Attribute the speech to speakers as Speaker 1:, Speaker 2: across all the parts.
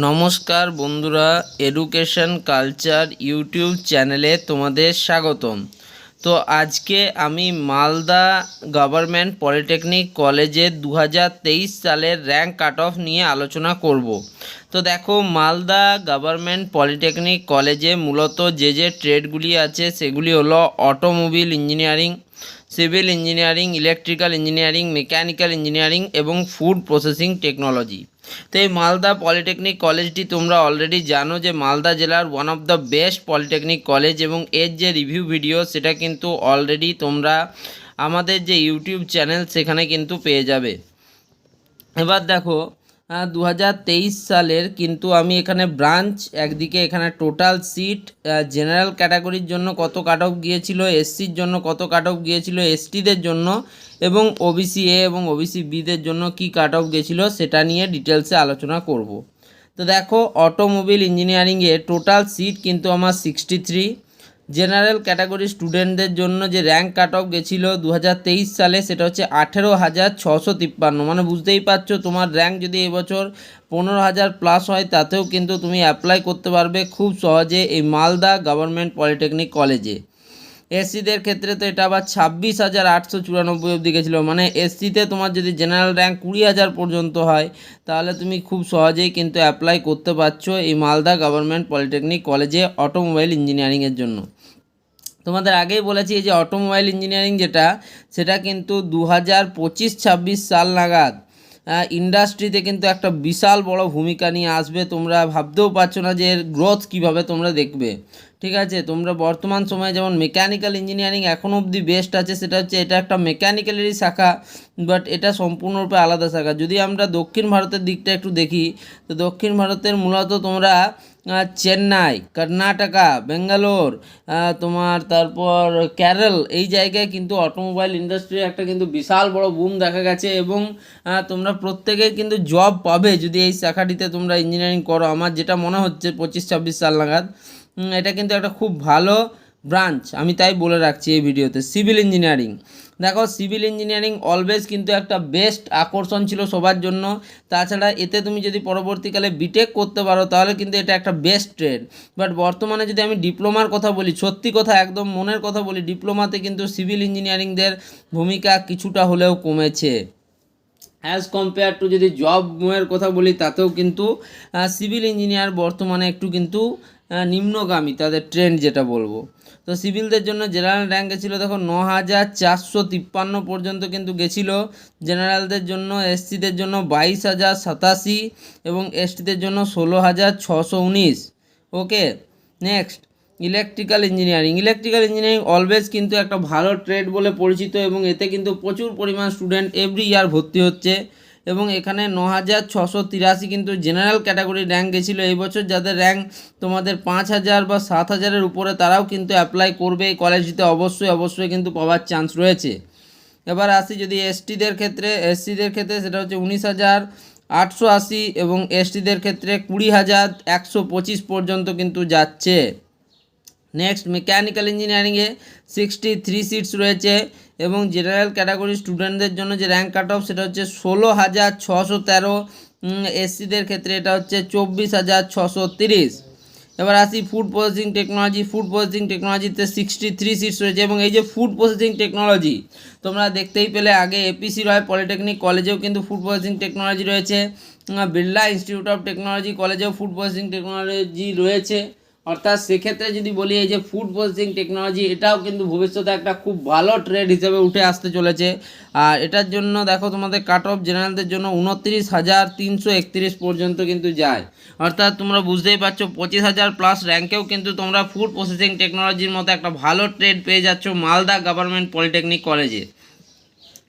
Speaker 1: নমস্কার বন্ধুরা, education culture YouTube চ্যানেলে তোমাদের স্বাগতম। তো আজকে আমি মালদা গভর্নমেন্ট পলিটেকনিক কলেজের 2023 সালের র্যাঙ্ক কাট অফ নিয়ে আলোচনা করব। তো দেখো, মালদা গভর্নমেন্ট পলিটেকনিক কলেজে মূলত যে ট্রেডগুলি আছে সেগুলি হলো automobile engineering, civil engineering, electrical engineering, mechanical engineering এবং ফুড প্রসেসিং টেকনোলজি। তো এই মালদা পলিটেকনিক কলেজটি তোমরা অলরেডি জানো যে মালদা জেলার one of the best polytechnic college, এবং এর যে রিভিউ ভিডিও সেটা কিন্তু অলরেডি তোমরা আমাদের যে ইউটিউব চ্যানেল সেখানে কিন্তু পেয়ে যাবে। এবার দেখো, 2023 সালের কিন্তু আমি এখানে ব্রাঞ্চ, একদিকে এখানে টোটাল সিট, জেনারেল ক্যাটাগরির জন্য কত কাট অফ গিয়েছিল, এসসির জন্য কত কাট অফ গিয়েছিল, এসটিদের জন্য এবং ওবিসি এ এবং ওবিসি বিদের জন্য কি কাট অফ গিয়েছিল সেটা নিয়ে ডিটেলসে আলোচনা করব। তো দেখো, অটোমোবিল ইঞ্জিনিয়ারিংয়ে টোটাল সিট কিন্তু আমার 63। জেনারেল ক্যাটাগরি স্টুডেন্টদের জন্য যে র্যাঙ্ক কাট অফ গেছিলো 2023 সালে সেটা হচ্ছে 18,653। মানে বুঝতেই পারছো, তোমার র্যাঙ্ক যদি এবছর 15,000 প্লাস হয় তাতেও কিন্তু তুমি অ্যাপ্লাই করতে পারবে খুব সহজে এই মালদা গভর্নমেন্ট পলিটেকনিক কলেজে। এসসিদের ক্ষেত্রে তো এটা আবার 26,894 অবধি গেছিলো। মানে এসসিতে তোমার যদি জেনারেল র্যাঙ্ক 20,000 পর্যন্ত হয় তাহলে তুমি খুব সহজেই কিন্তু অ্যাপ্লাই করতে পারছো এই মালদা গভর্নমেন্ট পলিটেকনিক কলেজে অটোমোবাইল ইঞ্জিনিয়ারিংয়ের জন্য। তোমাদের আগেই বলেছি এই যে অটোমোবাইল ইঞ্জিনিয়ারিং সেটা কিন্তু 2025-26 সাল নাগাদ ইন্ডাস্ট্রিতে কিন্তু একটা বিশাল বড় ভূমিকা নিয়ে আসবে। তোমরা ভাবতেও পারছো না যে এর গ্রোথ কীভাবে তোমরা দেখবে। ঠিক আছে, তোমরা বর্তমান সময়ে যেমন মেকানিক্যাল ইঞ্জিনিয়ারিং এখনও অবধি বেস্ট আছে, সেটা হচ্ছে এটা একটা মেকানিক্যালেরই শাখা, বাট এটা সম্পূর্ণরূপে আলাদা শাখা। যদি আমরা দক্ষিণ ভারতের দিকটা একটু দেখি, তো দক্ষিণ ভারতের মূলত তোমরা চেন্নাই, কর্ণাটকা, বেঙ্গালোর, তোমার তারপর কেরল, এই জায়গায় কিন্তু অটোমোবাইল ইন্ডাস্ট্রির একটা কিন্তু বিশাল বড় বুম দেখা গেছে, এবং তোমরা প্রত্যেকে কিন্তু জব পাবে যদি এই শাখাটিতে তোমরা ইঞ্জিনিয়ারিং করো। আমার যেটা মনে হচ্ছে 25-26 সাল নাগাদ এটা কিন্তু একটা খুব ভালো ব্রাঞ্চ, আমি তাই বলে রাখছি এই ভিডিওতে। সিভিল ইঞ্জিনিয়ারিং, দেখো সিভিল ইঞ্জিনিয়ারিং অলওয়েজ কিন্তু একটা বেস্ট আকর্ষণ ছিল সবার জন্য। তাছাড়া এতে তুমি যদি পরবর্তীকালে বিটেক করতে পারো তাহলে কিন্তু এটা একটা বেস্ট ট্রেড। বাট বর্তমানে যদি আমি ডিপ্লোমার কথা বলি, সত্যি কথা একদম মনের কথা বলি, ডিপ্লোমাতে কিন্তু সিভিল ইঞ্জিনিয়ারিংদের ভূমিকা কিছুটা হলেও কমেছে অ্যাজ কম্পেয়ার টু। যদি জবের কথা বলি তাতেও কিন্তু সিভিল ইঞ্জিনিয়ার বর্তমানে একটু কিন্তু নিম্নগামী তাদের ট্রেন্ড, যেটা বলবো। তো সিভিলদের জন্য জেনারেল র্যাঙ্ক গেছিলো দেখো 9,453 পর্যন্ত কিন্তু গেছিলো জেনারেলদের জন্য। এসসিদের জন্য 22,087 এবং এসটিদের জন্য 16,619। Okay, next electrical engineering. Electrical engineering always কিন্তু একটা ভালো ট্রেড বলে পরিচিত, এবং এতে কিন্তু প্রচুর পরিমাণ স্টুডেন্ট এভরি ইয়ার ভর্তি হচ্ছে, এবং এখানে 9,683 কিন্তু জেনারেল ক্যাটাগরির র্যাঙ্ক গেছিলো। এই বছর যাদের র্যাঙ্ক তোমাদের 5,000 বা 7,000-এর উপরে তারাও কিন্তু অ্যাপ্লাই করবে এই কলেজটিতে, অবশ্যই কিন্তু পাওয়ার চান্স রয়েছে। এবার আসি যদি এসসিদের ক্ষেত্রে সেটা হচ্ছে 19,880, এবং এসটিদের ক্ষেত্রে 20,125 পর্যন্ত কিন্তু যাচ্ছে। নেক্সট মেকানিক্যাল ইঞ্জিনিয়ারিংয়ে 63 সিটস রয়েছে, এবং জেনারেল ক্যাটাগরি স্টুডেন্টদের জন্য যে র্যাঙ্ক কাট অফ সেটা হচ্ছে 16,613। এসসিদের ক্ষেত্রে এটা হচ্ছে 24,630। এবার আসি food processing technology. Food processing টেকনোলজিতে 63 সিটস রয়েছে, এবং এই যে ফুড প্রসেসিং টেকনোলজি তোমরা দেখতেই পেলে আগে এপিসি রয় পলিটেকনিক কলেজেও কিন্তু ফুড প্রসেসিং টেকনোলজি রয়েছে, বিড়লা ইনস্টিটিউট অফ টেকনোলজি কলেজেও ফুড প্রসেসিং টেকনোলজি রয়েছে। অর্থাৎ সেক্ষেত্রে যদি বলি এই যে ফুড প্রসেসিং টেকনোলজি এটাও কিন্তু ভবিষ্যতে একটা খুব ভালো ট্রেড হিসেবে উঠে আসতে চলেছে। আর এটার জন্য দেখো তোমাদের কাট অফ জেনারেলদের জন্য 29,331 পর্যন্ত কিন্তু যায়। অর্থাৎ তোমরা বুঝতেই পারছো 25,000 প্লাস র্যাঙ্কেও কিন্তু তোমরা ফুড প্রসেসিং টেকনোলজির মতো একটা ভালো ট্রেড পেয়ে যাচ্ছ মালদা গভর্নমেন্ট পলিটেকনিক কলেজে।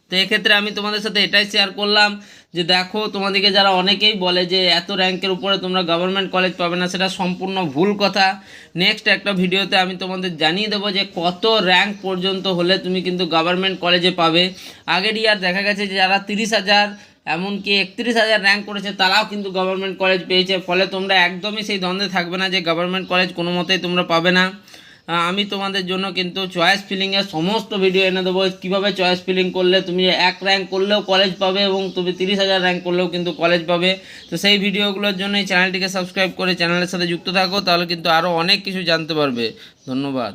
Speaker 1: তো এক্ষেত্রে আমি তোমাদের সাথে এটাই শেয়ার করলাম যে দেখো, তোমাদেরকে যারা অনেকেই বলে যে এত র্যাঙ্কের উপরে তোমরা গভর্নমেন্ট কলেজ পাবে না, সেটা সম্পূর্ণ ভুল কথা। নেক্সট একটা ভিডিওতে আমি তোমাদের জানিয়ে দেবো যে কত র্যাঙ্ক পর্যন্ত হলে তুমি কিন্তু গভর্নমেন্ট কলেজে পাবে। আগের ইয়ার দেখা গেছে যে যারা 30,000 এমনকি 31,000 র্যাঙ্ক করেছে তারাও কিন্তু গভর্নমেন্ট কলেজ পেয়েছে। ফলে তোমরা একদমই সেই দ্বন্দ্বে থাকবে না যে গভর্নমেন্ট কলেজ কোনো মতেই তোমরা পাবে না। আমি তোমাদের জন্য কিন্তু চয়েস ফিলিংয়ের সমস্ত ভিডিও এনে দেবো, কীভাবে চয়েস ফিলিং করলে তুমি 1 র্যাঙ্ক করলেও কলেজ পাবে এবং তুমি 30,000 র্যাঙ্ক করলেও কিন্তু কলেজ পাবে। তো সেই ভিডিওগুলোর জন্য এই চ্যানেলটিকে সাবস্ক্রাইব করে চ্যানেলের সাথে যুক্ত থাকো, তাহলে কিন্তু আরও অনেক কিছু জানতে পারবে। ধন্যবাদ।